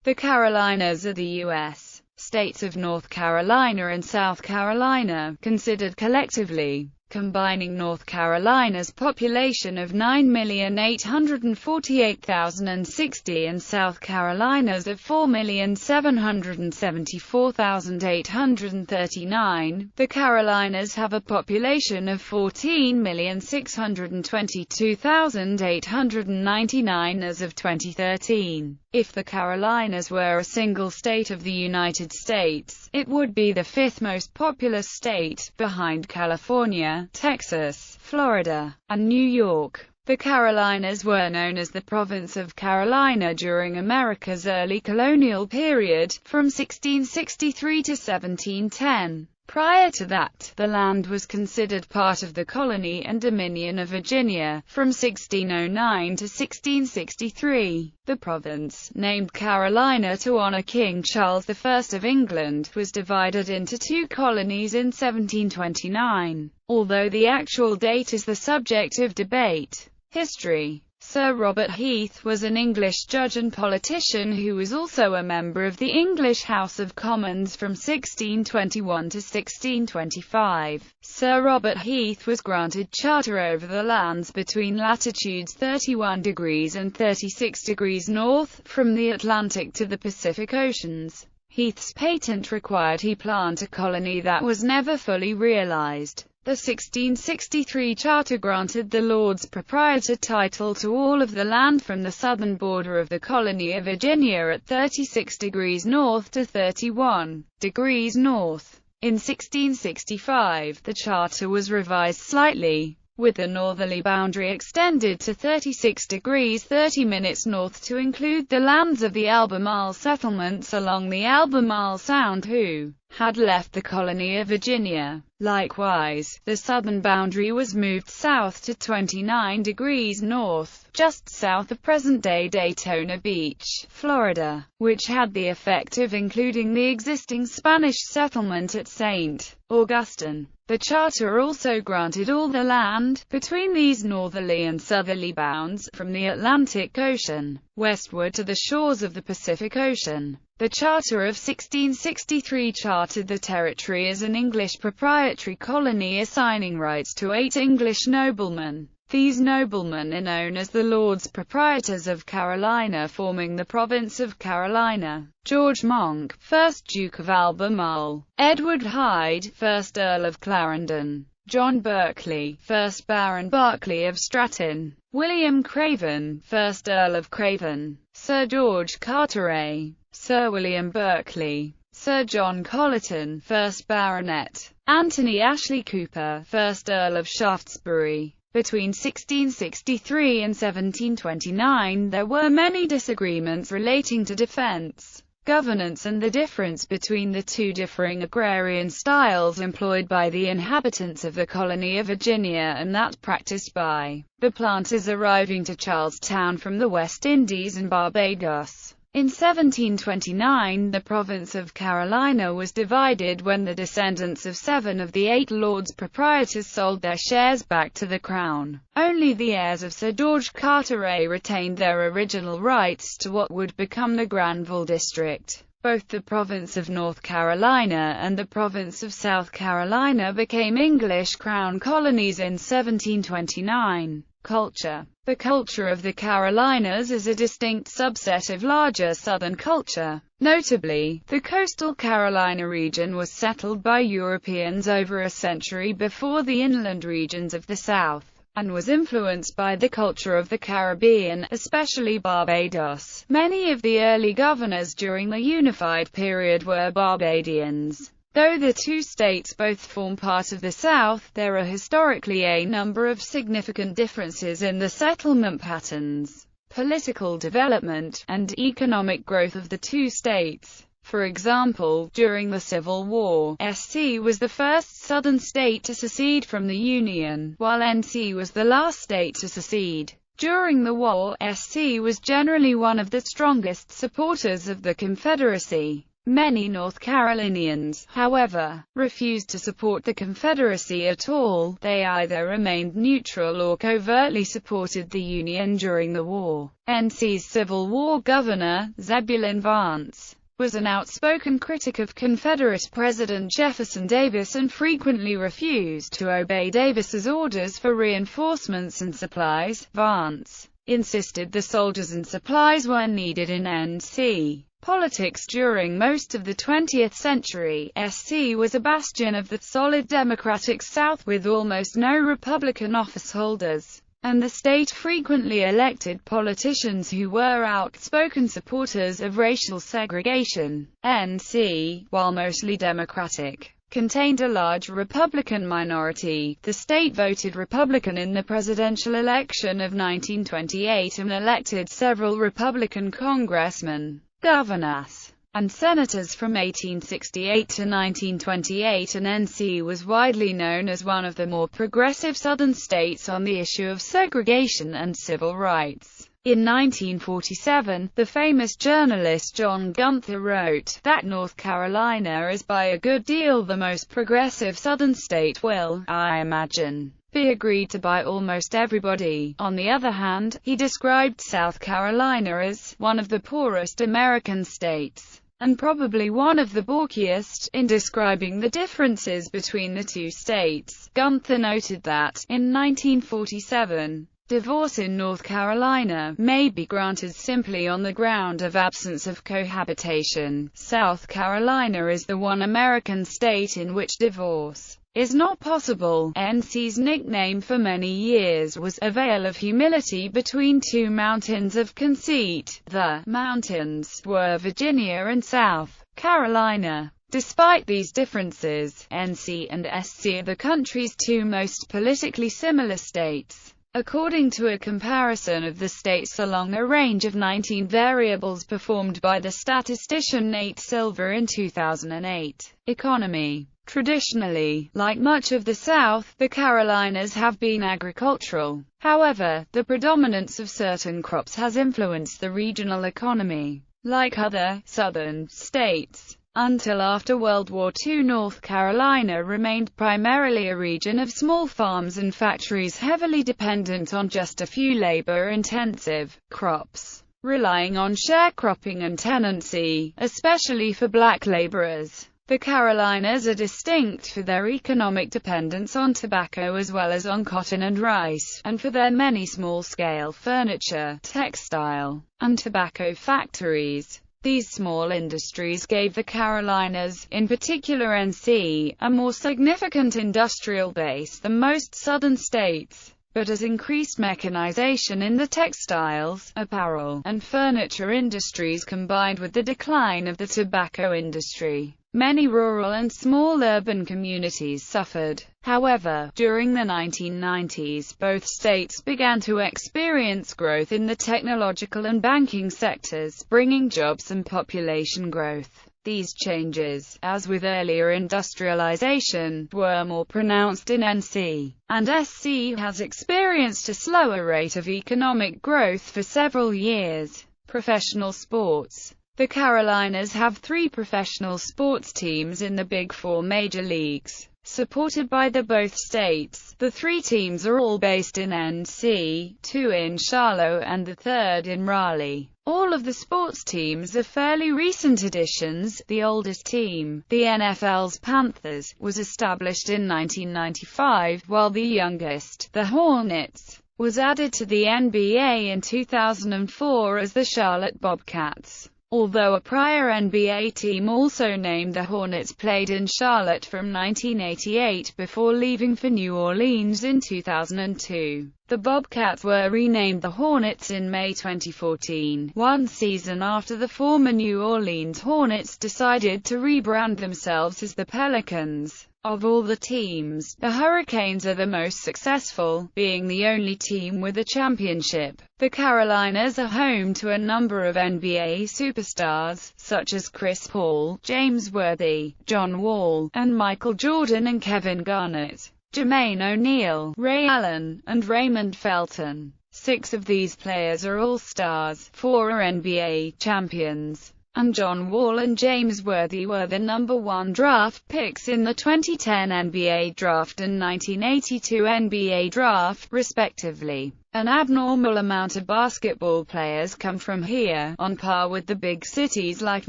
The Carolinas are the U.S. states of North Carolina and South Carolina, considered collectively, combining North Carolina's population of 9,848,060 and South Carolina's of 4,774,839. The Carolinas have a population of 14,622,899 as of 2013. If the Carolinas were a single state of the United States, it would be the fifth most populous state, behind California, Texas, Florida, and New York. The Carolinas were known as the Province of Carolina during America's early colonial period, from 1663 to 1710. Prior to that, the land was considered part of the colony and dominion of Virginia, from 1609 to 1663. The province, named Carolina to honor King Charles I of England, was divided into two colonies in 1729, although the actual date is the subject of debate. History. Sir Robert Heath was an English judge and politician who was also a member of the English House of Commons from 1621 to 1625. Sir Robert Heath was granted charter over the lands between latitudes 31 degrees and 36 degrees north, from the Atlantic to the Pacific Oceans. Heath's patent required he plant a colony that was never fully realized. The 1663 charter granted the Lords Proprietor title to all of the land from the southern border of the colony of Virginia at 36 degrees north to 31 degrees north. In 1665, the charter was revised slightly, with the northerly boundary extended to 36 degrees 30 minutes north to include the lands of the Albemarle settlements along the Albemarle Sound who had left the colony of Virginia. Likewise, the southern boundary was moved south to 29 degrees north, just south of present-day Daytona Beach, Florida, which had the effect of including the existing Spanish settlement at St. Augustine. The charter also granted all the land, between these northerly and southerly bounds, from the Atlantic Ocean, westward to the shores of the Pacific Ocean. The Charter of 1663 chartered the territory as an English proprietary colony, assigning rights to 8 English noblemen. These noblemen are known as the Lords Proprietors of Carolina, forming the Province of Carolina. George Monk, 1st Duke of Albemarle; Edward Hyde, 1st Earl of Clarendon; John Berkeley, 1st Baron Berkeley of Stratton; William Craven, 1st Earl of Craven; Sir George Carteret, Sir William Berkeley; Sir John Colleton, 1st Baronet; Anthony Ashley Cooper, 1st Earl of Shaftesbury. Between 1663 and 1729 there were many disagreements relating to defense, governance and the difference between the two differing agrarian styles employed by the inhabitants of the colony of Virginia and that practiced by the planters arriving to Charlestown from the West Indies and Barbados. In 1729, the province of Carolina was divided when the descendants of 7 of the 8 Lords Proprietors sold their shares back to the Crown. Only the heirs of Sir George Carteret retained their original rights to what would become the Granville District. Both the province of North Carolina and the province of South Carolina became English Crown colonies in 1729. Culture. The culture of the Carolinas is a distinct subset of larger Southern culture. Notably, the coastal Carolina region was settled by Europeans over a century before the inland regions of the South, and was influenced by the culture of the Caribbean, especially Barbados. Many of the early governors during the Unified period were Barbadians. Though the two states both form part of the South, there are historically a number of significant differences in the settlement patterns, political development, and economic growth of the two states. For example, during the Civil War, SC was the first Southern state to secede from the Union, while NC was the last state to secede. During the war, SC was generally one of the strongest supporters of the Confederacy. Many North Carolinians, however, refused to support the Confederacy at all. They either remained neutral or covertly supported the Union during the war. NC's Civil War governor, Zebulon Vance, was an outspoken critic of Confederate President Jefferson Davis and frequently refused to obey Davis's orders for reinforcements and supplies. Vance insisted the soldiers and supplies were needed in NC politics during most of the 20th century. SC was a bastion of the solid Democratic South with almost no Republican officeholders, and the state frequently elected politicians who were outspoken supporters of racial segregation. NC, while mostly Democratic, contained a large Republican minority. The state voted Republican in the presidential election of 1928 and elected several Republican congressmen, governors, and senators from 1868 to 1928, and NC was widely known as one of the more progressive Southern states on the issue of segregation and civil rights. In 1947, the famous journalist John Gunther wrote that North Carolina is by a good deal the most progressive Southern state will, I imagine, be agreed to by almost everybody. On the other hand, he described South Carolina as one of the poorest American states, and probably one of the borkiest. In describing the differences between the two states, Gunther noted that, in 1947, divorce in North Carolina may be granted simply on the ground of absence of cohabitation. South Carolina is the one American state in which divorce is not possible. NC's nickname for many years was a Vale of Humility between two mountains of conceit. The mountains were Virginia and South Carolina. Despite these differences, NC and SC are the country's two most politically similar states. According to a comparison of the states along a range of 19 variables performed by the statistician Nate Silver in 2008. Economy. Traditionally, like much of the South, the Carolinas have been agricultural. However, the predominance of certain crops has influenced the regional economy. Like other Southern states, until after World War II, North Carolina remained primarily a region of small farms and factories heavily dependent on just a few labor-intensive crops, relying on sharecropping and tenancy, especially for black laborers. The Carolinas are distinct for their economic dependence on tobacco as well as on cotton and rice, and for their many small-scale furniture, textile, and tobacco factories. These small industries gave the Carolinas, in particular NC, a more significant industrial base than most Southern states. But as increased mechanization in the textiles, apparel, and furniture industries combined with the decline of the tobacco industry, many rural and small urban communities suffered. However, during the 1990s, both states began to experience growth in the technological and banking sectors, bringing jobs and population growth. These changes, as with earlier industrialization, were more pronounced in NC, and SC has experienced a slower rate of economic growth for several years. Professional sports. The Carolinas have 3 professional sports teams in the Big Four major leagues, supported by both states. The 3 teams are all based in NC, 2 in Charlotte and the 3rd in Raleigh. All of the sports teams are fairly recent additions. The oldest team, the NFL's Panthers, was established in 1995, while the youngest, the Hornets, was added to the NBA in 2004 as the Charlotte Bobcats. Although a prior NBA team also named the Hornets played in Charlotte from 1988 before leaving for New Orleans in 2002. The Bobcats were renamed the Hornets in May 2014, one season after the former New Orleans Hornets decided to rebrand themselves as the Pelicans. Of all the teams, the Hurricanes are the most successful, being the only team with a championship. The Carolinas are home to a number of NBA superstars, such as Chris Paul, James Worthy, John Wall, and Michael Jordan and Kevin Garnett, Jermaine O'Neal, Ray Allen, and Raymond Felton. 6 of these players are All-Stars, 4 are NBA champions. and John Wall and James Worthy were the number 1 draft picks in the 2010 NBA Draft and 1982 NBA Draft, respectively. An abnormal amount of basketball players come from here, on par with the big cities like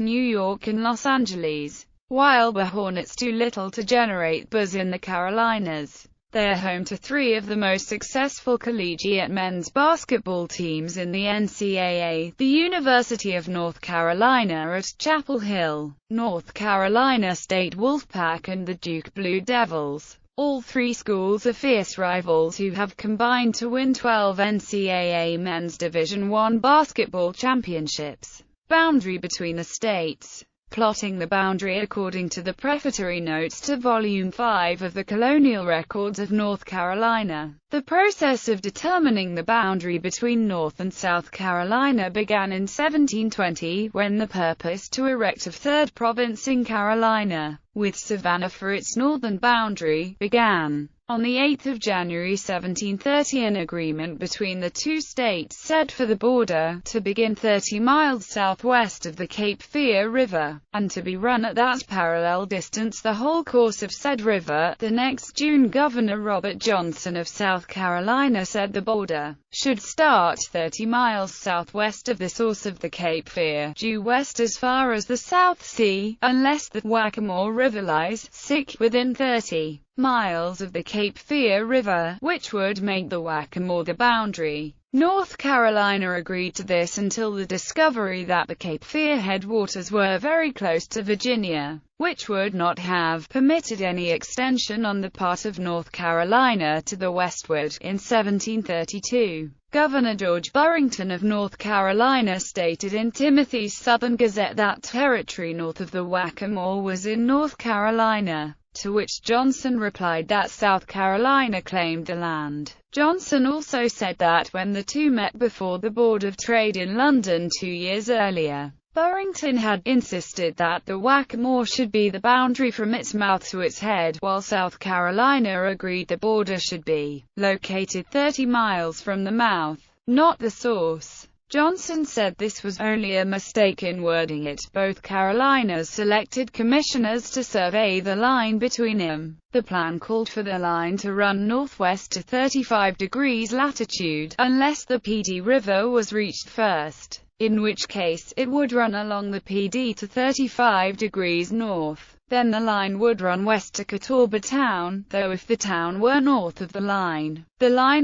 New York and Los Angeles, while the Hornets do little to generate buzz in the Carolinas. They are home to 3 of the most successful collegiate men's basketball teams in the NCAA, the University of North Carolina at Chapel Hill, North Carolina State Wolfpack, and the Duke Blue Devils. All 3 schools are fierce rivals who have combined to win 12 NCAA Men's Division I basketball championships. Boundary between the states. Plotting the boundary according to the prefatory notes to Volume 5 of the Colonial Records of North Carolina. The process of determining the boundary between North and South Carolina began in 1720, when the purpose to erect a 3rd province in Carolina, with Savannah for its northern boundary, began. On the 8th of January 1730, an agreement between the 2 states set for the border to begin 30 miles southwest of the Cape Fear River, and to be run at that parallel distance the whole course of said river. The next June, Governor Robert Johnson of South Carolina said the border should start 30 miles southwest of the source of the Cape Fear, due west as far as the South Sea, unless the Waccamaw River lies within 30 miles of the Cape Fear River, which would make the Waccamaw the boundary. North Carolina agreed to this until the discovery that the Cape Fear headwaters were very close to Virginia, which would not have permitted any extension on the part of North Carolina to the westward. In 1732, Governor George Burrington of North Carolina stated in Timothy's Southern Gazette that territory north of the Waccamaw was in North Carolina, to which Johnson replied that South Carolina claimed the land. Johnson also said that when the two met before the Board of Trade in London 2 years earlier, Burrington had insisted that the Waccamaw should be the boundary from its mouth to its head, while South Carolina agreed the border should be located 30 miles from the mouth, not the source. Johnson said this was only a mistake in wording it. Both Carolinas selected commissioners to survey the line between them. The plan called for the line to run northwest to 35 degrees latitude, unless the PD River was reached first, in which case it would run along the PD to 35 degrees north. Then the line would run west to Catawba town, though if the town were north of the line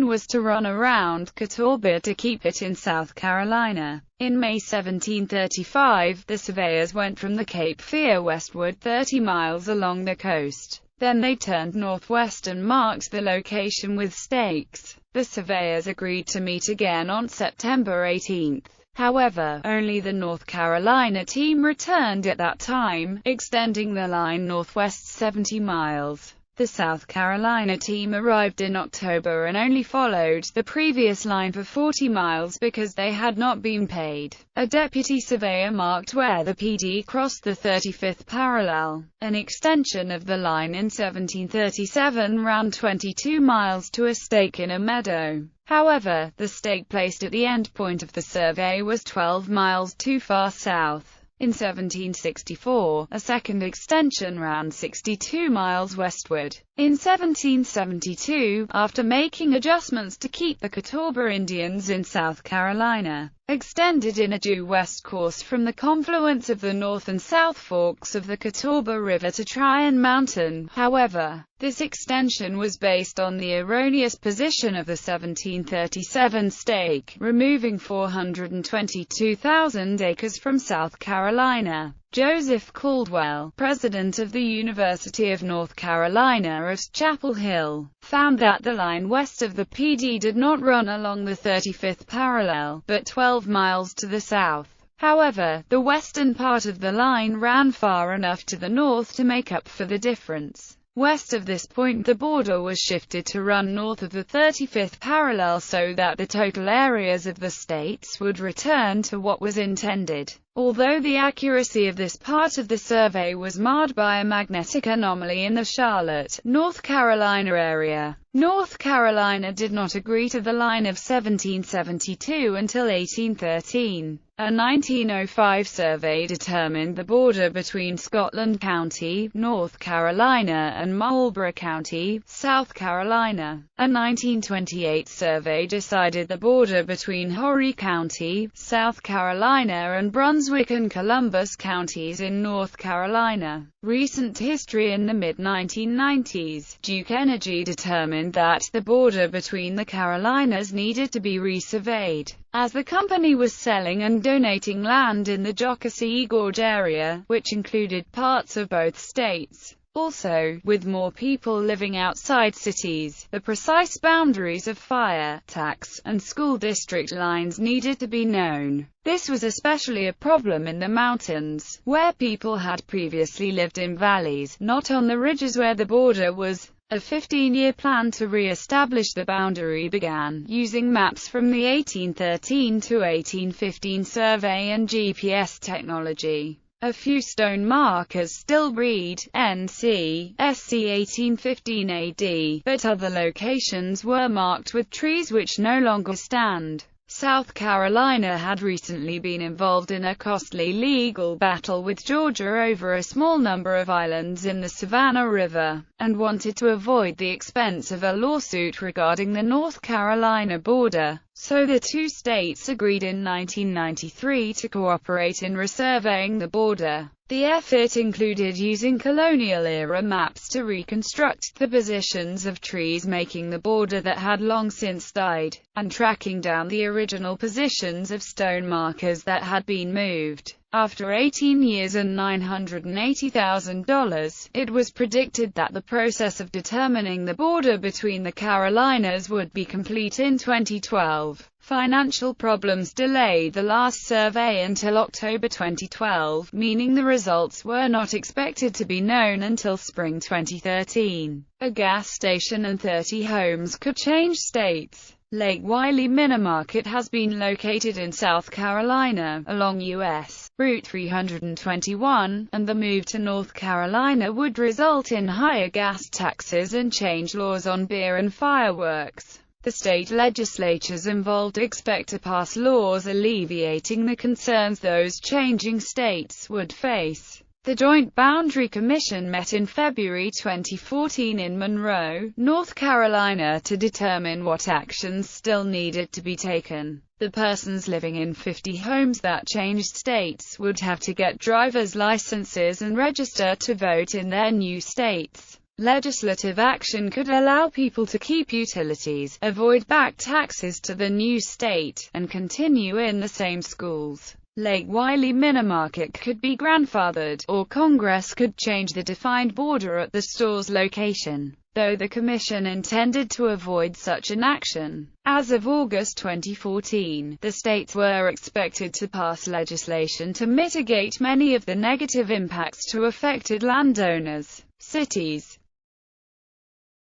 was to run around Catawba to keep it in South Carolina. In May 1735, the surveyors went from the Cape Fear westward 30 miles along the coast. Then they turned northwest and marked the location with stakes. The surveyors agreed to meet again on September 18. However, only the North Carolina team returned at that time, extending the line northwest 70 miles. The South Carolina team arrived in October and only followed the previous line for 40 miles because they had not been paid. A deputy surveyor marked where the PD crossed the 35th parallel. An extension of the line in 1737 ran 22 miles to a stake in a meadow. However, the stake placed at the end point of the survey was 12 miles too far south. In 1764, a second extension ran 62 miles westward. In 1772, after making adjustments to keep the Catawba Indians in South Carolina, extended in a due west course from the confluence of the north and south forks of the Catawba River to Tryon Mountain. However, this extension was based on the erroneous position of the 1737 stake, removing 422,000 acres from South Carolina. Joseph Caldwell, president of the University of North Carolina at Chapel Hill, found that the line west of the PD did not run along the 35th parallel, but 12 miles to the south. However, the western part of the line ran far enough to the north to make up for the difference. West of this point, the border was shifted to run north of the 35th parallel so that the total areas of the states would return to what was intended. Although the accuracy of this part of the survey was marred by a magnetic anomaly in the Charlotte, North Carolina area, North Carolina did not agree to the line of 1772 until 1813. A 1905 survey determined the border between Scotland County, North Carolina and Marlborough County, South Carolina. A 1928 survey decided the border between Horry County, South Carolina and Brunswick and Columbus counties in North Carolina. Recent history: in the mid-1990s, Duke Energy determined that the border between the Carolinas needed to be resurveyed, as the company was selling and donating land in the Jockasee Gorge area, which included parts of both states. Also, with more people living outside cities, the precise boundaries of fire, tax, and school district lines needed to be known. This was especially a problem in the mountains, where people had previously lived in valleys, not on the ridges where the border was. A 15-year plan to re-establish the boundary began, using maps from the 1813 to 1815 survey and GPS technology. A few stone markers still read NC, SC 1815 AD, but other locations were marked with trees which no longer stand. South Carolina had recently been involved in a costly legal battle with Georgia over a small number of islands in the Savannah River, and wanted to avoid the expense of a lawsuit regarding the North Carolina border. So the two states agreed in 1993 to cooperate in resurveying the border. The effort included using colonial-era maps to reconstruct the positions of trees making the border that had long since died, and tracking down the original positions of stone markers that had been moved. After 18 years and $980,000, it was predicted that the process of determining the border between the Carolinas would be complete in 2012. Financial problems delayed the last survey until October 2012, meaning the results were not expected to be known until spring 2013. A gas station and 30 homes could change states. Lake Wylie Minimarket has been located in South Carolina, along U.S. Route 321, and the move to North Carolina would result in higher gas taxes and change laws on beer and fireworks. The state legislatures involved expect to pass laws alleviating the concerns those changing states would face. The Joint Boundary Commission met in February 2014 in Monroe, North Carolina to determine what actions still needed to be taken. The persons living in 50 homes that changed states would have to get driver's licenses and register to vote in their new states. Legislative action could allow people to keep utilities, avoid back taxes to the new state, and continue in the same schools. Lake Wylie Minimarket could be grandfathered, or Congress could change the defined border at the store's location, though the Commission intended to avoid such an action. As of August 2014, the states were expected to pass legislation to mitigate many of the negative impacts to affected landowners, cities,